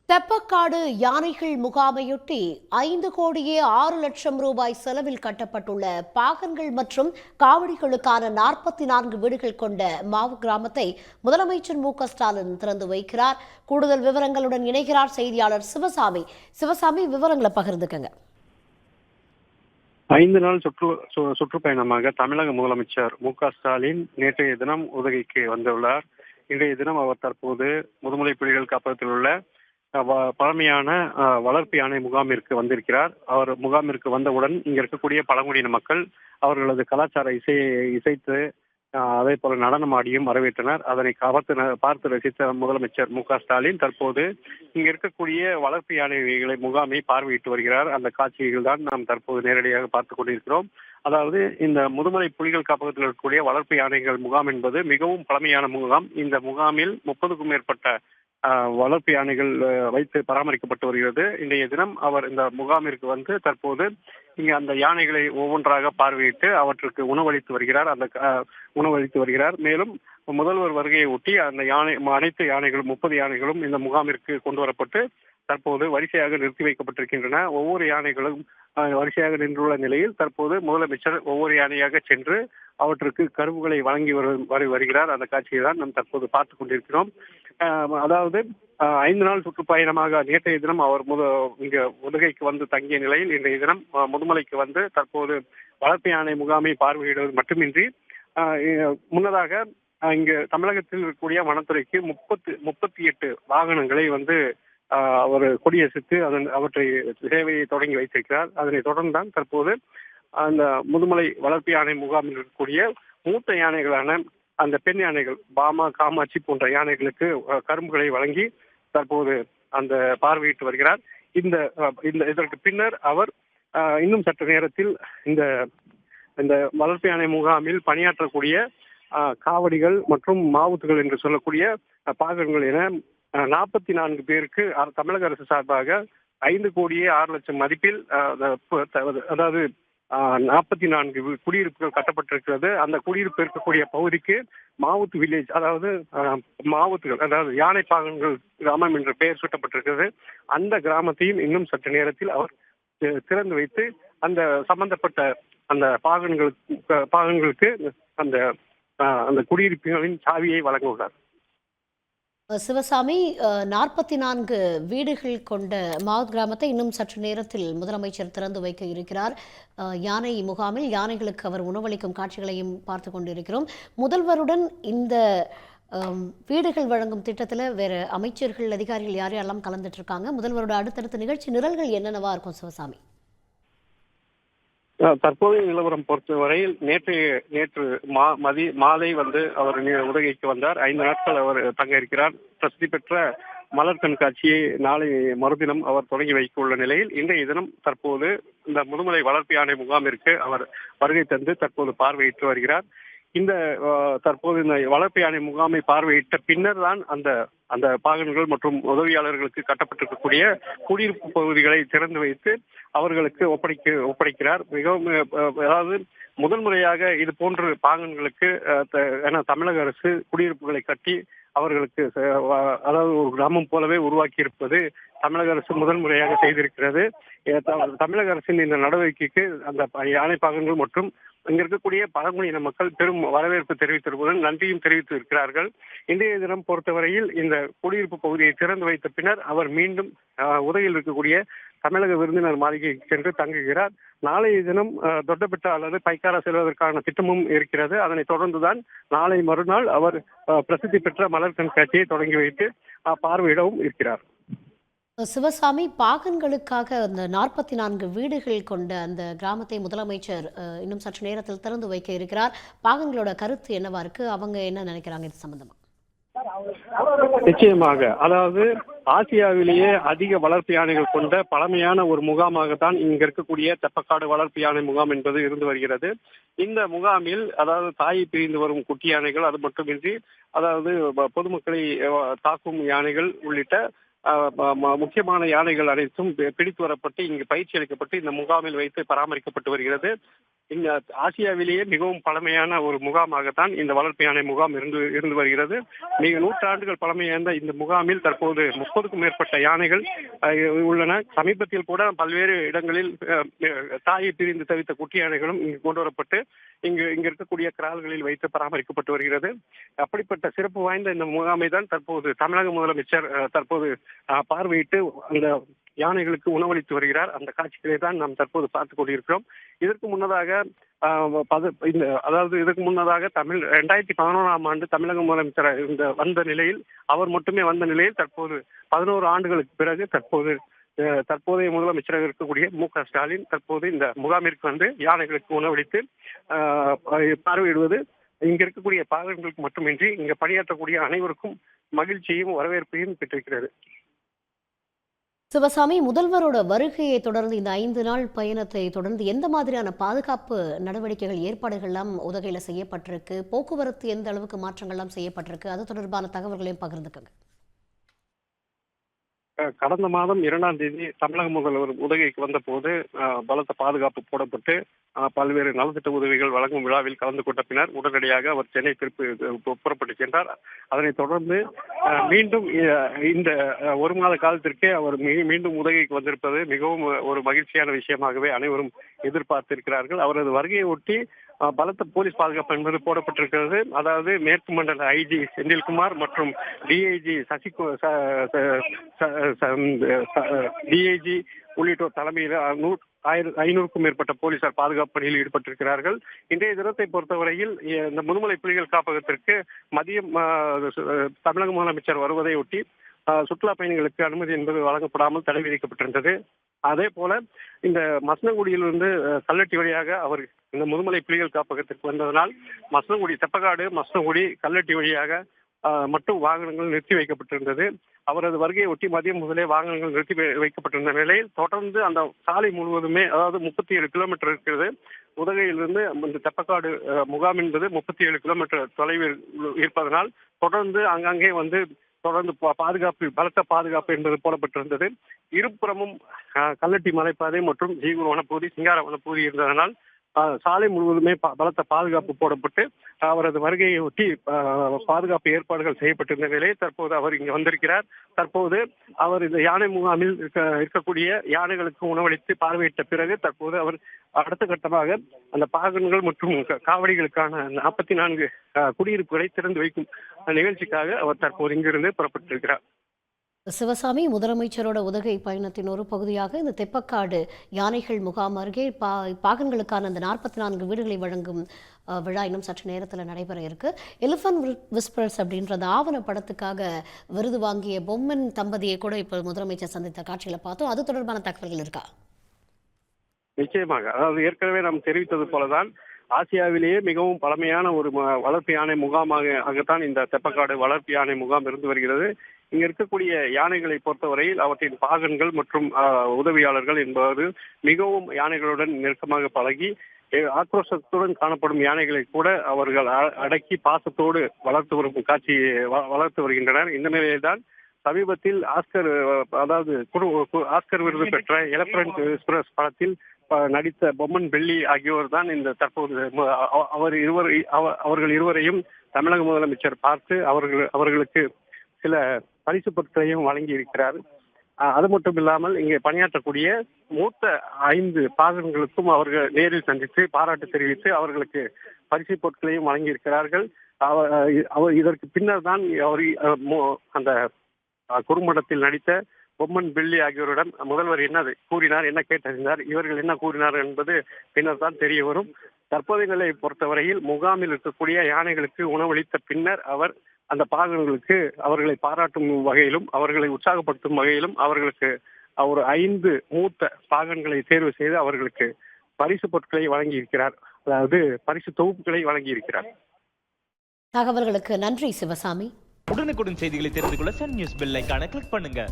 தெப்பக்காடு யானைகள் முகாமையொட்டி 5,06,00,000 ரூபாய் செலவில் கட்டப்பட்டுள்ள பாகன்கள் மற்றும் காவடிகளுக்கான 44 வீடுகள் கொண்ட மாவு கிராமத்தை முதலமைச்சர் மு.க.ஸ்டாலின் திறந்து வைக்கிறார். கூடுதல் விவரங்களுடன் இணைகிறார் செய்தியாளர் சிவசாமி. சிவசாமி, விவரங்களை பகிர்ந்துக்கங்க. 5 நாள் சுற்றுப்பயணமாக தமிழக முதலமைச்சர் மு.க.ஸ்டாலின் நேற்றைய தினம் உதகைக்கு வந்துள்ளார். இன்றைய தினம் அவர் தற்போது முதுமலை புலிகள் காப்பகத்தில் உள்ள பழமையான வளர்ப்பு யானை முகாமிற்கு வந்திருக்கிறார். அவர் முகாமிற்கு வந்தவுடன் இங்க இருக்கக்கூடிய பழங்குடியின மக்கள் அவர்களது கலாச்சார இசைத்து அதே போல நடனமாடியும் வரவேற்றனர். அதனை பார்த்து ரசித்த முதலமைச்சர் மு.க.ஸ்டாலின் தற்போது இங்க இருக்கக்கூடிய வளர்ப்பு யானைகளை முகாமை பார்வையிட்டு வருகிறார். அந்த காட்சிகள் தான் நாம் தற்போது நேரடியாக பார்த்துக் கொண்டிருக்கிறோம். அதாவது இந்த முதுமலை புலிகள் காப்பகத்தில் இருக்கக்கூடிய வளர்ப்பு யானைகள் முகாம் என்பது மிகவும் பழமையான முகாம். இந்த முகாமில் 30க்கும் மேற்பட்ட வளர்ப்பு யானைகள் வைத்து பராமரிக்கப்பட்டு வருகிறது. இன்றைய தினம் அவர் இந்த முகாமிற்கு வந்து தற்போது இங்கு அந்த யானைகளை ஒவ்வொன்றாக பார்வையிட்டு அவற்றுக்கு உணவளித்து வருகிறார். மேலும் முதல்வர் வருகையை ஒட்டி அந்த அனைத்து யானைகளும் 30 யானைகளும் இந்த முகாமிற்கு கொண்டு வரப்பட்டு தற்போது வரிசையாக நிறுத்தி வைக்கப்பட்டிருக்கின்றன. ஒவ்வொரு யானைகளும் வரிசையாக நின்றுள்ள நிலையில் தற்போது முதலமைச்சர் ஒவ்வொரு யானையாக சென்று அவற்றுக்கு கருவுகளை வழங்கி வருகிறார். அந்த காட்சியை தான் நாம் தற்போது பார்த்துக் கொண்டிருக்கிறோம். அதாவது 5 நாள் சுற்றுப்பயணமாக நேற்றைய தினம் அவர் இங்க உதகைக்கு வந்து தங்கிய நிலையில் இன்றைய தினம் முதுமலைக்கு வந்து தற்போது வளர்ப்பு யானை முகாமை பார்வையிடுவது மட்டுமின்றி முன்னதாக இங்கு தமிழகத்தில் இருக்கக்கூடிய வனத்துறைக்கு 38 வாகனங்களை வந்து அவர் கொடியசைத்து அவற்றை சேவையை தொடங்கி வைத்திருக்கிறார். அதனை தொடர்ந்து தான் தற்போது அந்த முதுமலை வளர்ப்பு யானை முகாமில் இருக்கக்கூடிய மூத்த யானைகளான அந்த பெண் யானைகள் பாமா, காமாட்சி போன்ற யானைகளுக்கு கரும்புகளை வழங்கி தற்போது அந்த பார்வையிட்டு வருகிறார். இதற்கு பின்னர் அவர் இன்னும் சற்று நேரத்தில் இந்த வளர்ப்பு யானை முகாமில் பணியாற்றக்கூடிய காவடிகள் மற்றும் மாவுத்துகள் என்று சொல்லக்கூடிய பாகங்கள் என 44 பேருக்கு தமிழக அரசு சார்பாக 5,06,00,000 மதிப்பில் அதாவது 44 குடியிருப்புகள் கட்டப்பட்டிருக்கிறது. அந்த குடியிருப்பு இருக்கக்கூடிய பகுதிக்கு மாவுத்து வில்லேஜ், அதாவது மாவுத்துகள், அதாவது யானை பாகன்கள் கிராமம் என்ற பெயர் சூட்டப்பட்டிருக்கிறது. அந்த கிராமத்தையும் இன்னும் சற்று நேரத்தில் அவர் திறந்து வைத்து அந்த சம்பந்தப்பட்ட அந்த பாகன்களுக்கு அந்த குடியிருப்புகளின் சாவியை வழங்க உள்ளார். சிவசாமி, 44 வீடுகள் கொண்ட மாவ் கிராமத்தை இன்னும் சற்று நேரத்தில் முதலமைச்சர் திறந்து வைக்க இருக்கிறார். யானை முகாமில் யானைகளுக்கு அவர் உணவளிக்கும் காட்சிகளையும் பார்த்து கொண்டிருக்கிறோம். முதல்வருடன் இந்த வீடுகள் வழங்கும் திட்டத்தில் வேற அமைச்சர்கள், அதிகாரிகள் யாரெல்லாம் கலந்துட்டு இருக்காங்க? முதல்வரோட அடுத்தடுத்த நிகழ்ச்சி நிரல்கள் என்னென்னவா இருக்கும் சிவசாமி? தற்போதைய நிலவரம் பொறுத்தவரையில் நேற்று மாலை வந்து அவர் உதகைக்கு வந்தார். 5 நாட்கள் அவர் தங்க இருக்கிறார். பிரசித்தி பெற்ற மலர் கண்காட்சியை நாளை மறுதினம் அவர் தொடங்கி வைக்க உள்ள நிலையில் இன்றைய தினம் தற்போது இந்த முதுமலை வளர்ப்பு யானை முகாமிற்கு அவர் வருகை தந்து தற்போது பார்வையிட்டு வருகிறார். தற்போது இந்த வளர்ப்பு யானை முகாமை பார்வையிட்ட பின்னர் தான் அந்த பாகன்கள் மற்றும் உதவியாளர்களுக்கு கட்டப்பட்டிருக்கக்கூடிய குடியிருப்பு பகுதிகளை திறந்து வைத்து அவர்களுக்கு ஒப்படைக்கிறார். மிகவும் அதாவது முதல் முறையாக இது போன்ற பாகன்களுக்கு தமிழக அரசு குடியிருப்புகளை கட்டி அவர்களுக்கு அதாவது ஒரு கிராமம் போலவே உருவாக்கி இருப்பது தமிழக அரசு முதல் முறையாக செய்திருக்கிறது. தமிழக அரசின் இந்த நடவடிக்கைக்கு அந்த யானை பாகன்கள் மற்றும் இங்க இருக்கக்கூடிய பழங்குடியின மக்கள் பெரும் வரவேற்பு தெரிவித்திருப்பதுடன் நன்றியும் தெரிவித்து இருக்கிறார்கள். இன்றைய தினம் பொறுத்தவரையில் இந்த குடியிருப்பு பகுதியை திறந்து வைத்த பின்னர் அவர் மீண்டும் உதகையில் இருக்கக்கூடிய தமிழக விருந்தினர் மாளிகைக்கு சென்று தங்குகிறார். நாளைய தினம் தொட்டபெட்டா அல்லது பைக்காரா செல்வதற்கான திட்டமும் இருக்கிறது. அதனை தொடர்ந்துதான் நாளை மறுநாள் அவர் பிரசித்தி பெற்ற மலர் கண்காட்சியை தொடங்கி வைத்து பார்வையிடவும் இருக்கிறார். சிவசாமி, பாகன்களுக்காக அந்த 44 வீடுகள் கொண்ட அந்த கிராமத்தை முதலமைச்சர் இன்னும் சற்று நேரத்தில் திறந்து வைக்க இருக்கிறார். பாகன்களோட கருத்து என்னவா இருக்கு? அவங்க என்ன நினைக்கிறாங்க இது சம்பந்தமா? நிச்சயமாக, அதாவது ஆசியாவிலேயே அதிக வளர்ப்பு யானைகள் கொண்ட பழமையான ஒரு முகாமாகத்தான் இங்க இருக்கக்கூடிய தெப்பக்காடு வளர்ப்பு யானை முகாம் என்பது இருந்து வருகிறது. இந்த முகாமில் அதாவது தாயை பிரிந்து வரும் குட்டி யானைகள், அது மட்டுமின்றி அதாவது பொதுமக்களை தாக்கும் யானைகள் உள்ளிட்ட முக்கியமான யானைகள் அனைத்தும் பிடித்து வரப்பட்டு இங்கு பயிற்சி அளிக்கப்பட்டு இந்த முகாமில் வைத்து பராமரிக்கப்பட்டு வருகிறது. இந்த ஆசியாவிலேயே மிகவும் பழமையான ஒரு முகாமாகத்தான் இந்த வளர்ப்பு யானை முகாம் இருந்து வருகிறது. மிக நூற்றாண்டுகள் பழமையான இந்த முகாமில் தற்போது 30க்கும் மேற்பட்ட யானைகள் உள்ளன. சமீபத்தில் கூட பல்வேறு இடங்களில் தாயை பிரிந்து தவித்த குட்டி யானைகளும் இங்கு கொண்டு வரப்பட்டு இங்கு இருக்கக்கூடிய கிரால்களில் வைத்து பராமரிக்கப்பட்டு வருகிறது. அப்படிப்பட்ட சிறப்பு வாய்ந்த இந்த முகாமை தான் தற்போது தமிழக முதலமைச்சர் தற்போது பார்வையிட்டு அந்த யானைகளுக்கு உணவளித்து வருகிறார். அந்த காட்சிகளை தான் நாம் தற்போது பார்த்துக் கொண்டிருக்கிறோம். இதற்கு முன்னதாக இதற்கு முன்னதாக 2011ஆம் ஆண்டு தமிழக முதலமைச்சர் வந்த நிலையில் அவர் மட்டுமே வந்த நிலையில் தற்போது 11 ஆண்டுகளுக்கு பிறகு தற்போதைய முதலமைச்சராக இருக்கக்கூடிய மு.க. ஸ்டாலின் தற்போது இந்த முகாமிற்கு வந்து யானைகளுக்கு உணவளித்து பார்வையிடுவது இங்க இருக்கக்கூடிய பாகங்களுக்கு மட்டுமின்றி இங்க பணியாற்றக்கூடிய அனைவருக்கும் மகிழ்ச்சியும் வரவேற்பையும் பெற்றிருக்கிறது. சிவசாமி, முதல்வரோட வருகையை தொடர்ந்து இந்த 5 நாள் பயணத்தை தொடர்ந்து எந்த மாதிரியான பாதுகாப்பு நடவடிக்கைகள் ஏற்பாடுகள்லாம் உதகையில் செய்யப்பட்டிருக்கு, போக்குவரத்து எந்த அளவுக்கு மாற்றங்கள்லாம் செய்யப்பட்டிருக்கு, அது தொடர்பான தகவல்களையும் பகிர்ந்துக்கங்க. கடந்த மாதம் 2ஆம் தேதி தமிழக முதல்வர் உதகைக்கு வந்த போது பலத்த பாதுகாப்பு போடப்பட்டு பல்வேறு நலத்திட்ட உதவிகள் வழங்கும் விழாவில் கலந்து கொண்ட பின்னர் உடனடியாக அவர் சென்னை புறப்பட்டு சென்றார். அதனைத் தொடர்ந்து மீண்டும் இந்த ஒரு மாத காலத்திற்கே அவர் மீண்டும் உதகைக்கு வந்திருப்பது மிகவும் ஒரு மகிழ்ச்சியான விஷயமாகவே அனைவரும் எதிர்பார்த்திருக்கிறார்கள். அவரது வருகையை ஒட்டி பலத்த போலீஸ் பாதுகாப்பு என்பது போடப்பட்டிருக்கிறது. அதாவது மேற்கு மண்டல ஐஜி செந்தில்குமார் மற்றும் டிஐஜி டிஐஜி உள்ளிட்டோர் தலைமையில் 500க்கும் மேற்பட்ட போலீசார் பாதுகாப்பு பணியில் ஈடுபட்டிருக்கிறார்கள். இன்றைய தினத்தை பொறுத்தவரையில் இந்த முதுமலை புலிகள் காப்பகத்திற்கு மதியம் தமிழக முதலமைச்சர் வருவதை ஒட்டி சுற்றுலா பயணிகளுக்கு அனுமதி என்பது வழங்கப்படாமல் தடை விதிக்கப்பட்டிருந்தது. அதே போல இந்த மசனகுடியிலிருந்து கல்லட்டி வழியாக அவர் இந்த முதுமலை புலிகள் காப்பகத்திற்கு வந்ததனால் தெப்பக்காடு மசனகுடி கல்லட்டி வழியாக மட்டும் வாகனங்கள் நிறுத்தி வைக்கப்பட்டிருந்தது. அவரது வருகையை ஒட்டி மதியம் முதலே வாகனங்கள் நிறுத்தி வைக்கப்பட்டிருந்த நிலையில் தொடர்ந்து அந்த சாலை முழுவதுமே, அதாவது 37 கிலோமீட்டர் இருக்கிறது உதகையிலிருந்து இந்த தெப்பக்காடு முகாம் என்பது 37 கிலோமீட்டர் தொலைவில் இருப்பதனால் தொடர்ந்து அங்கங்கே வந்து தொடர்ந்து பலத்த பாதுகாப்பு என்பது போடப்பட்டிருந்தது. இருபுறமும் கல்லட்டி மலைப்பாதை மற்றும் ஜீகுர் வனப்பகுதி, சிங்கார வனப்பகுதி இருந்ததனால் சாலை முழுவதுமே பலத்த பாதுகாப்பு போடப்பட்டு அவரது வருகையை ஒட்டி பாதுகாப்பு ஏற்பாடுகள் செய்யப்பட்டிருந்த நிலையில் தற்போது அவர் இங்கு வந்திருக்கிறார். தற்போது அவர் இந்த யானை முகாமில் இருக்கக்கூடிய யானைகளுக்கு உணவளித்து பார்வையிட்ட பிறகு தற்போது அவர் அடுத்த கட்டமாக அந்த பாகன்கள் மற்றும் காவடிகளுக்கான 44 குடியிருப்புகளை திறந்து வைக்கும் நிகழ்ச்சிக்காக அவர் தற்போது இங்கிருந்து புறப்பட்டிருக்கிறார். சிவசாமி, முதலமைச்சரோட உதகை பயணத்தின் ஒரு பகுதியாக இந்த தெப்பக்காடு யானைகள் முகாம் அருகே பாகன்களுக்கான அந்த 44 வீடுகளை வழங்கும் விழா இன்னும் சற்று நேரத்தில் நடைபெற இருக்கு. எலிஃபன்ட் விஸ்பர்ஸ் அப்படின்ற அந்த ஆவண படத்துக்காக விருது வாங்கிய பொம்மன் தம்பதியை கூட இப்போ முதலமைச்சர் சந்தித்த காட்சிகளை பார்த்தோம். அது தொடர்பான தகவல்கள் இருக்கா? நிச்சயமாக, அதாவது ஏற்கனவே நாம் தெரிவித்தது போலதான் ஆசியாவிலேயே மிகவும் பழமையான ஒரு வளர்ப்பு யானை முகாமாகத்தான் இந்த தெப்பக்காடு வளர்ப்பு யானை முகாம் இருந்து வருகிறது. இங்க இருக்கக்கூடிய யானைகளை பொறுத்தவரையில் அவற்றின் பாகன்கள் மற்றும் உதவியாளர்கள் என்பது மிகவும் யானைகளுடன் நெருக்கமாக பழகி ஆக்ரோஷத்துடன் காணப்படும் யானைகளை கூட அவர்கள் அடக்கி பாசத்தோடு வளர்த்து வருகின்றனர். இந்த நிலையில்தான் சமீபத்தில் ஆஸ்கர் விருது பெற்ற எலிஃபன்ட் விஸ்பரர்ஸ் படத்தில் நடித்த பொம்மன் பெல்லி ஆகியோர் தான் இந்த தற்போது அவர்கள் இருவரையும் தமிழக முதலமைச்சர் பார்த்து அவர்களுக்கு சில பரிசு பொருட்களையும் வழங்கி இருக்கிறார். அது மட்டும் இல்லாமல் இங்கே பணியாற்றக்கூடிய மூத்த 5 பாகன்களுக்கும் அவர்கள் நேரில் சந்தித்து பாராட்டு தெரிவித்து அவர்களுக்கு பரிசு பொருட்களையும் வழங்கி இருக்கிறார்கள். இதற்கு பின்னர் தான் அந்த குறும்படத்தில் நடித்த பொம்மன் பில்லி ஆகியோரிடம் முதல்வர் என்ன கூறினார், என்ன கேட்டறிந்தார், இவர்கள் என்ன கூறினார் என்பது பின்னர் தான் தெரிய வரும். தற்போதைய நிலையை பொறுத்தவரையில் முகாமில் இருக்கக்கூடிய யானைகளுக்கு உணவளித்த பின்னர் அவர் அந்த பாகன்களுக்கு அவர்களை பாராட்டும் வகையிலும் அவர்களை உற்சாகப்படுத்தும் வகையிலும் அவர்களுக்கு ஒரு 5 மூத்த பாகன்களை தேர்வு செய்து அவர்களுக்கு பரிசு பொருட்களை வழங்கியிருக்கிறார். அதாவது பரிசு தொகுப்புகளை வழங்கியிருக்கிறார். தகவல்களுக்கு நன்றி சிவசாமி. உடனுக்குடன் செய்திகளை தெரிந்து கொள்ள சன் நியூஸ் பெல் ஐகானை கிளிக் பண்ணுங்க.